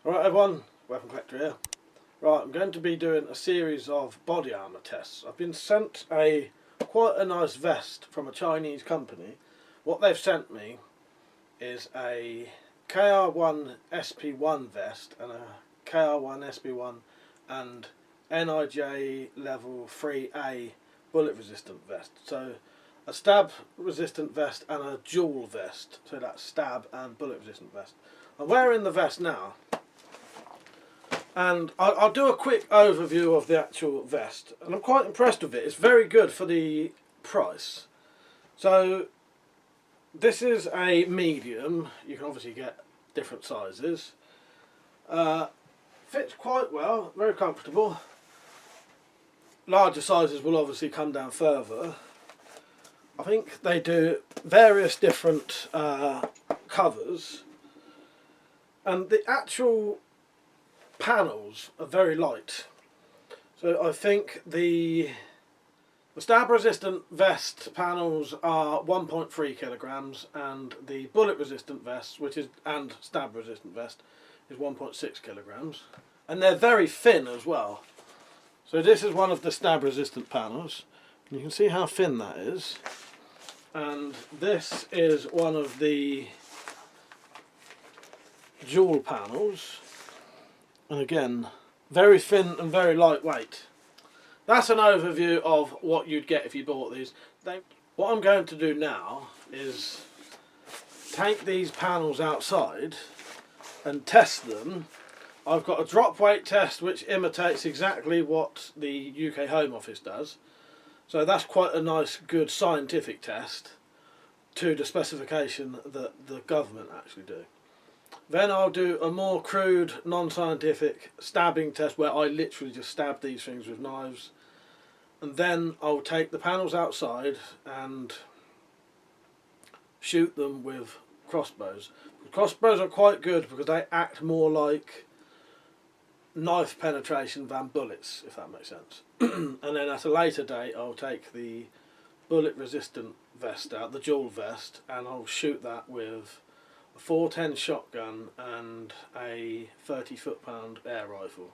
Alright everyone, WeaponCollector here. Right, I'm going to be doing a series of body armour tests. I've been sent quite a nice vest from a Chinese company. What they've sent me is a KR1 SP1 vest and a KR1 SP1 and NIJ level 3A bullet resistant vest. So a stab resistant vest and a dual vest. So that's stab and bullet resistant vest. I'm wearing the vest now. And I'll do a quick overview of the actual vest, and I'm quite impressed with it. It's very good for the price. So this is a medium. You can obviously get different sizes. Fits quite well, very comfortable. Larger sizes will obviously come down further. I think they do various different covers, and the actual panels are very light. So I think the stab resistant vest panels are 1.3 kilograms and the bullet resistant vest, and stab resistant vest, is 1.6 kilograms. And they're very thin as well. So this is one of the stab resistant panels. You can see how thin that is. And this is one of the dual panels. And again, very thin and very lightweight. That's an overview of what you'd get if you bought these. What I'm going to do now is take these panels outside and test them. I've got a drop weight test which imitates exactly what the UK Home Office does. So that's quite a nice, good scientific test to the specification that the government actually do. Then I'll do a more crude, non-scientific stabbing test where I literally just stab these things with knives. And then I'll take the panels outside and shoot them with crossbows. Crossbows are quite good because they act more like knife penetration than bullets, if that makes sense. And then at a later date I'll take the bullet resistant vest out, the dual vest, and I'll shoot that with 410 shotgun and a 30 foot-pound air rifle.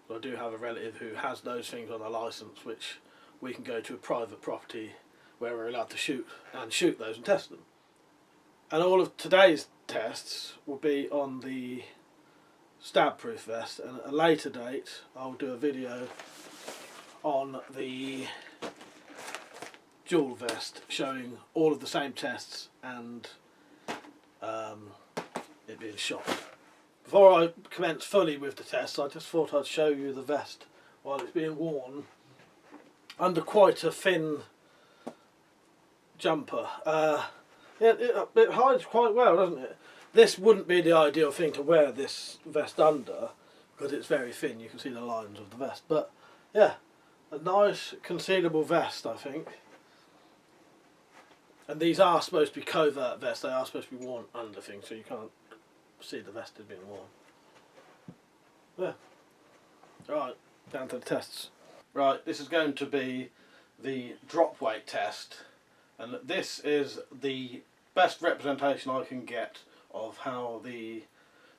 So I do have a relative who has those things on a licence, which we can go to a private property where we're allowed to shoot those and test them. And all of today's tests will be on the stab-proof vest, and at a later date I'll do a video on the dual vest showing all of the same tests and it being shot. Before I commence fully with the test, I just thought I'd show you the vest while it's being worn under quite a thin jumper. It hides quite well, doesn't it? This wouldn't be the ideal thing to wear this vest under because it's very thin. You can see the lines of the vest, but yeah, a nice concealable vest, I think. And these are supposed to be covert vests. They are supposed to be worn under things, so you can't see the vest is being worn. Yeah. Right, down to the tests. Right, this is going to be the drop weight test, and this is the best representation I can get of how the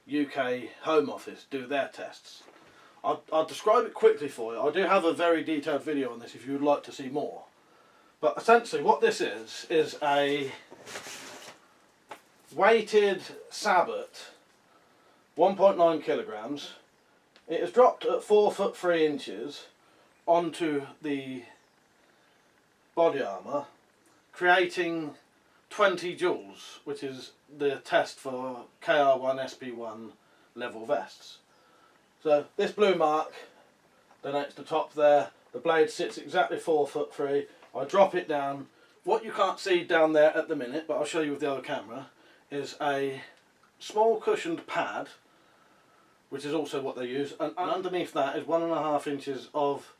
UK Home Office do their tests. I'll describe it quickly for you. I do have a very detailed video on this if you would like to see more. But essentially what this is a weighted sabot, 1.9 kilograms. It is dropped at 4 foot 3 inches onto the body armour, creating 20 joules, which is the test for KR1 SP1 level vests. So this blue mark denotes the top there. The blade sits exactly 4 foot 3. I drop it down. What you can't see down there at the minute, but I'll show you with the other camera, is a small cushioned pad, which is also what they use, and underneath that is 1.5 inches of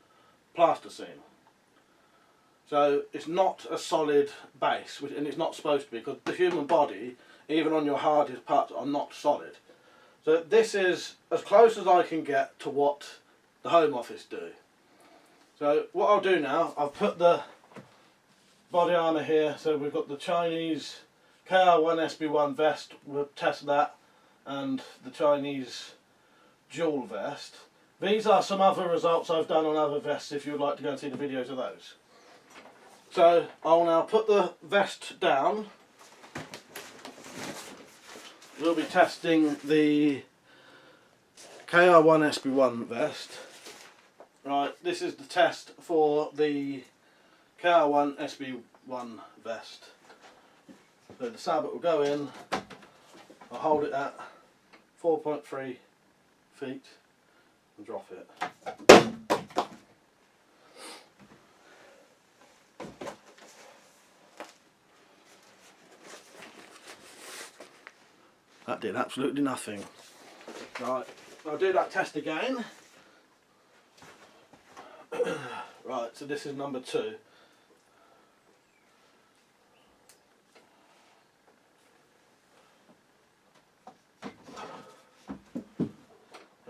plasticine. So it's not a solid base, and it's not supposed to be, because the human body, even on your hardest parts, are not solid. So this is as close as I can get to what the Home Office do. So what I'll do now, I've put the body armour here, so we've got the Chinese KR1 SP1 vest, we'll test that, and the Chinese dual vest. These are some other results I've done on other vests if you would like to go and see the videos of those. So I'll now put the vest down. We'll be testing the KR1 SP1 vest. Right, this is the test for the KR1 SP1 vest. So the sabot will go in, I'll hold it at 4.3 feet and drop it. That did absolutely nothing. Right, I'll do that test again. Right, so this is number 2.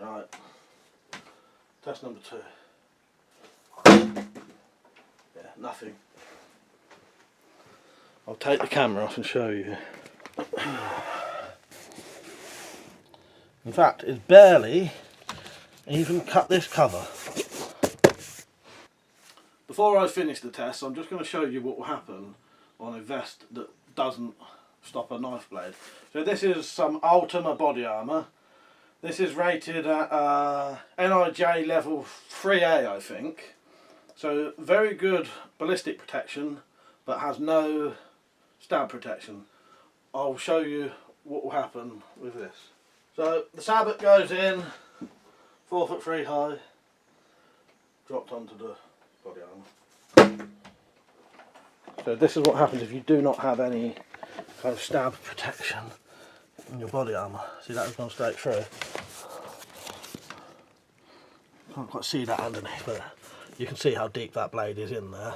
Right, test number 2. Yeah, nothing. I'll take the camera off and show you. In fact, it's barely even cut this cover. Before I finish the test, I'm just going to show you what will happen on a vest that doesn't stop a knife blade. So this is some Armour body armour. This is rated at NIJ level 3A, I think. So very good ballistic protection, but has no stab protection. I'll show you what will happen with this. So the sabot goes in, 4'3" high, dropped onto the body armour. So this is what happens if you do not have any kind of stab protection in your body armour. See, that has gone straight through. Can't quite see that underneath, but you can see how deep that blade is in there.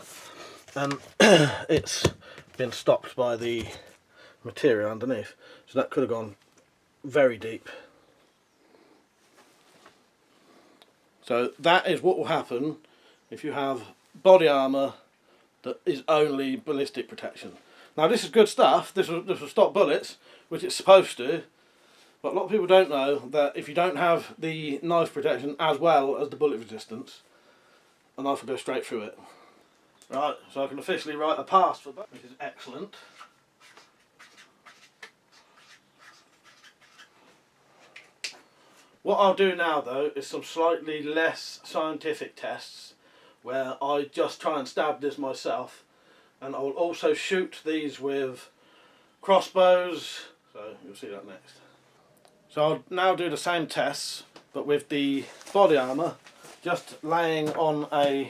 And it's been stopped by the material underneath. So that could have gone very deep. So that is what will happen if you have body armour that is only ballistic protection. Now this is good stuff. This will stop bullets, which it's supposed to. But a lot of people don't know that if you don't have the knife protection as well as the bullet resistance, a knife will go straight through it. Right, so I can officially write a pass for that, which is excellent. What I'll do now though is some slightly less scientific tests where I just try and stab this myself, and I'll also shoot these with crossbows, so you'll see that next. So I'll now do the same tests but with the body armour just laying on a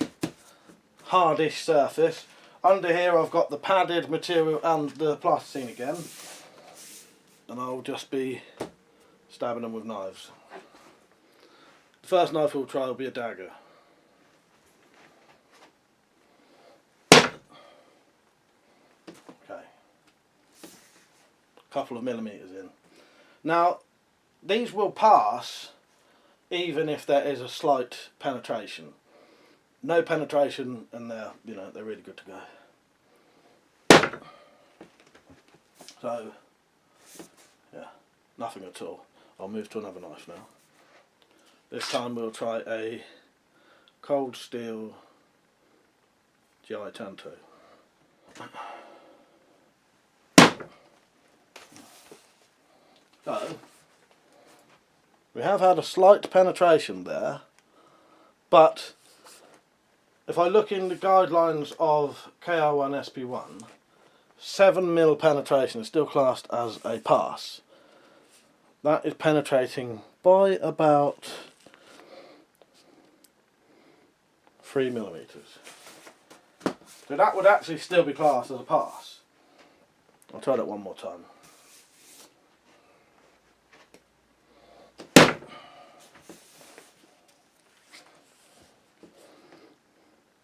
hardish surface. Under here I've got the padded material and the plasticine again, and I'll just be stabbing them with knives. The first knife we'll try will be a dagger. Okay, a couple of millimetres in. Now these will pass even if there is a slight penetration. No penetration and they're really good to go. So yeah, nothing at all. I'll move to another knife now. This time we'll try a cold steel GI Tanto. So we have had a slight penetration there, but if I look in the guidelines of KR1 SP1, 7mm penetration is still classed as a pass. That is penetrating by about 3mm. So that would actually still be classed as a pass. I'll try that one more time.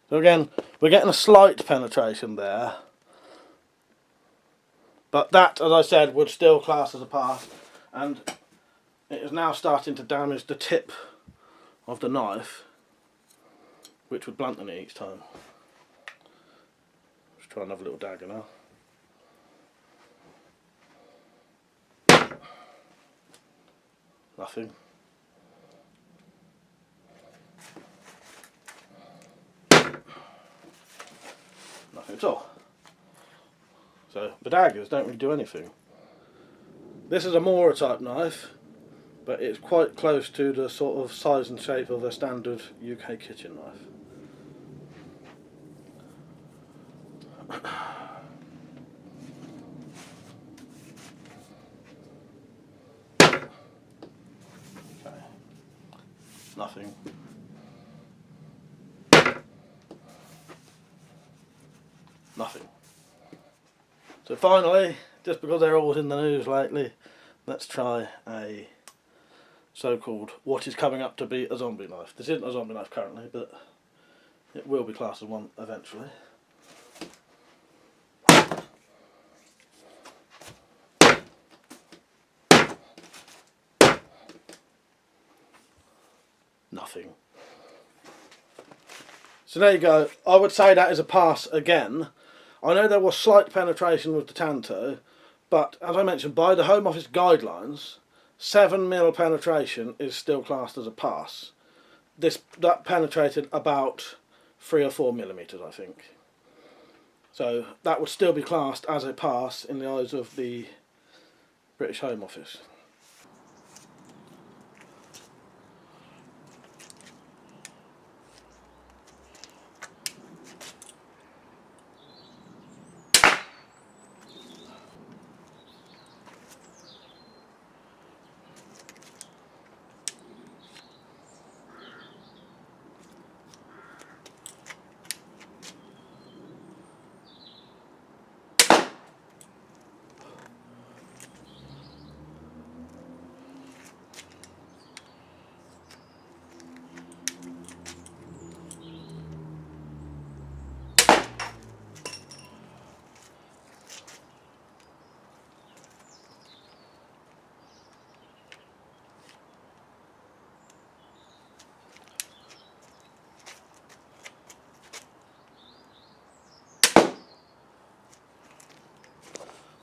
So again, we're getting a slight penetration there, but that, as I said, would still class as a pass, and it is now starting to damage the tip of the knife, which would blunt it each time. Let's try another little dagger now. Nothing. at all. So the daggers don't really do anything. This is a Armour type knife, but it's quite close to the sort of size and shape of a standard UK kitchen knife. Okay. Nothing. Nothing. So finally, just because they're always in the news lately, let's try a so-called what is coming up to be a zombie knife. This isn't a zombie knife currently, but it will be classed as one eventually. Nothing. So there you go. I would say that is a pass again. I know there was slight penetration with the Tanto, but as I mentioned, by the Home Office guidelines, 7mm penetration is still classed as a pass. That penetrated about 3 or 4mm, I think. So that would still be classed as a pass in the eyes of the British Home Office.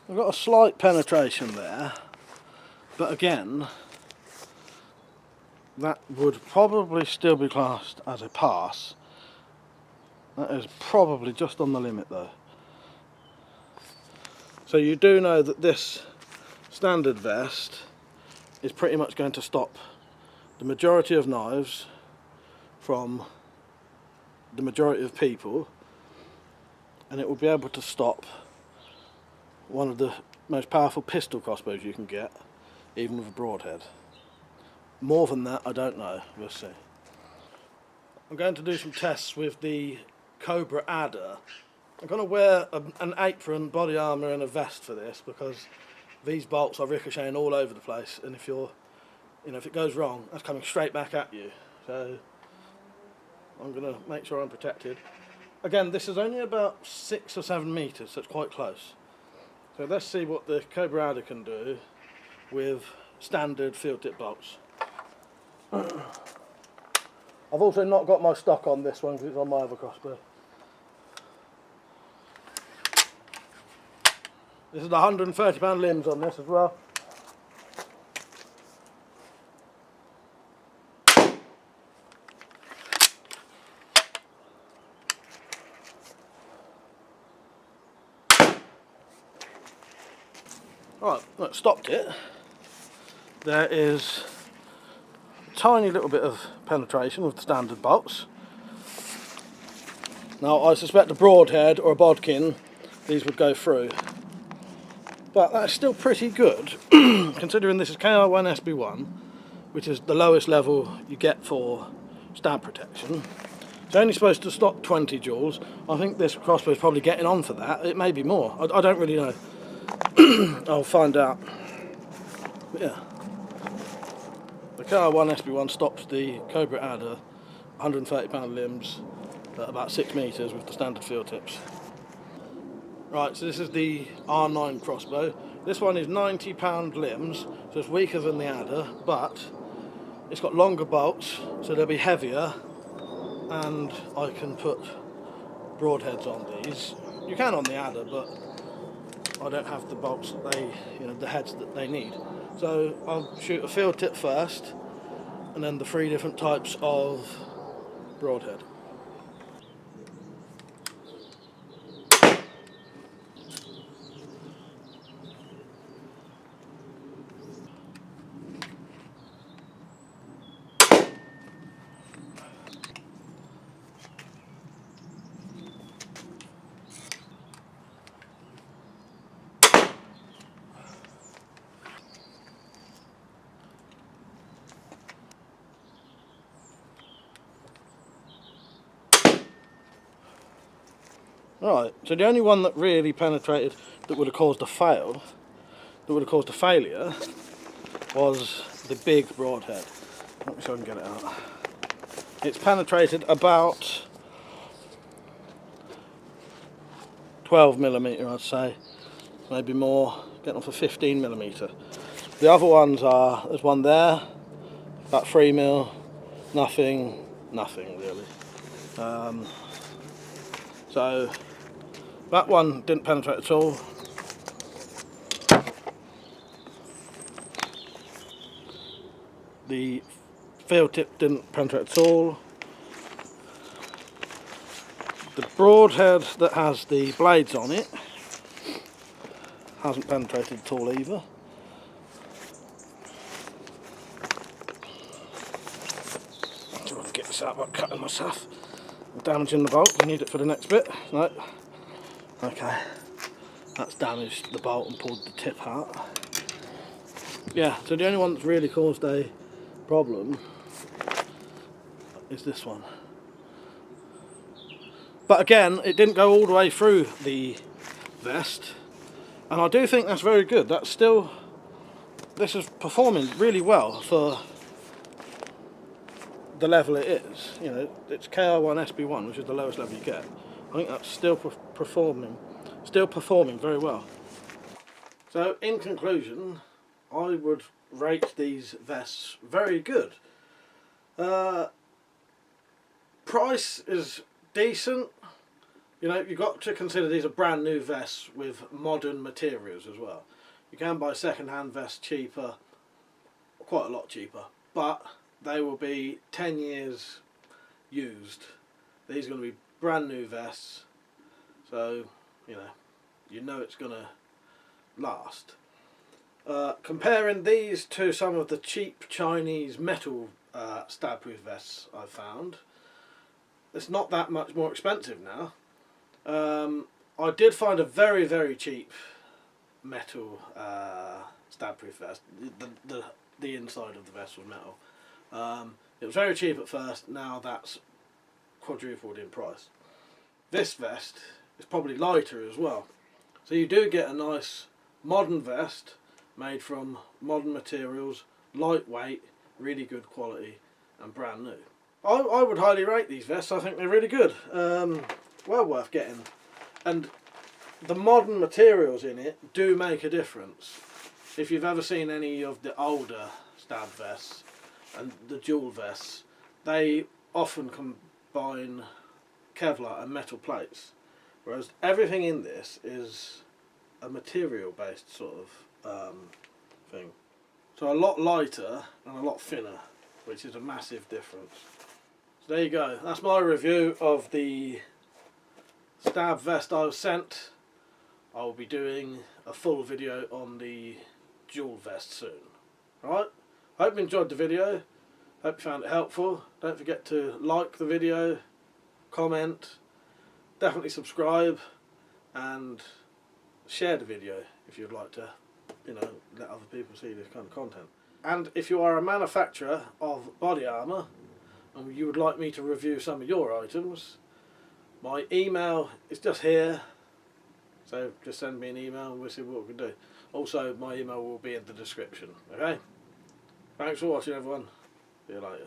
We've got a slight penetration there, but again, that would probably still be classed as a pass. That is probably just on the limit though. So you do know that this standard vest is pretty much going to stop the majority of knives from the majority of people, and it will be able to stop one of the most powerful pistol crossbows you can get, even with a broadhead. More than that, I don't know. We'll see. I'm going to do some tests with the Cobra adder. I'm going to wear an apron, body armour and a vest for this, because these bolts are ricocheting all over the place, and if if it goes wrong, that's coming straight back at you. So I'm going to make sure I'm protected. Again, this is only about 6 or 7 metres, so it's quite close. So let's see what the Cobra adder can do with standard field tip bolts. I've also not got my stock on this one because it's on my other crossbow. This is the £130 limbs on this as well. Right, that stopped it. There is a tiny little bit of penetration with the standard bolts. Now I suspect a broadhead or a bodkin, these would go through. But that's still pretty good, considering this is KR1 SP1, which is the lowest level you get for stab protection. It's only supposed to stop 20 joules. I think this crossbow is probably getting on for that. It may be more. I don't really know. I'll find out. But yeah. The KR1 SP1 stops the Cobra adder, £130 limbs, at about 6 metres with the standard field tips. Right, so this is the R9 crossbow. This one is £90 limbs, so it's weaker than the adder, but it's got longer bolts, so they'll be heavier, and I can put broadheads on these. You can on the adder, but I don't have the bolts that they, the heads that they need. So I'll shoot a field tip first, and then the 3 different types of broadhead. Right, so the only one that really penetrated that would have caused a failure was the big broadhead. Let me see if I can get it out. It's penetrated about 12mm, I'd say, maybe more, getting off a 15mm. The other ones are, there's one there, about 3mm, nothing really. So that one didn't penetrate at all. The field tip didn't penetrate at all. The broadhead that has the blades on it hasn't penetrated at all either. I'm trying to get this out by cutting myself. I'm damaging the bolt, I need it for the next bit. No. Okay. That's damaged the bolt and pulled the tip out. Yeah, so the only one that's really caused a problem is this one. But again, it didn't go all the way through the vest, and I do think that's very good. This is performing really well for the level it is. You know, it's KR1 SP1, which is the lowest level you get. I think that's still performing very well. So in conclusion, I would rate these vests very good. Price is decent. You know, you've got to consider these are brand new vests with modern materials as well. You can buy second-hand vests cheaper, quite a lot cheaper, but they will be 10 years used. These are going to be brand new vests, so you know it's going to last. Comparing these to some of the cheap Chinese metal stab-proof vests I've found, it's not that much more expensive now. I did find a very, very cheap metal stab-proof vest. The inside of the vest was metal. It was very cheap at first, now that's quadrupled in price. This vest is probably lighter as well. So you do get a nice modern vest made from modern materials, lightweight, really good quality and brand new. I would highly rate these vests. I think they're really good. Well worth getting. And the modern materials in it do make a difference. If you've ever seen any of the older stab vests and the dual vests, they often combine Kevlar and metal plates, whereas everything in this is a material based sort of thing. So a lot lighter and a lot thinner, which is a massive difference. So there you go, that's my review of the stab vest I was sent. I will be doing a full video on the dual vest soon. Right, hope you enjoyed the video, hope you found it helpful. Don't forget to like the video, comment, definitely subscribe and share the video if you'd like to, you know, let other people see this kind of content. And if you are a manufacturer of body armour and you would like me to review some of your items, my email is just here, so just send me an email and we'll see what we can do. Also, my email will be in the description, okay? Thanks for watching everyone, see you later.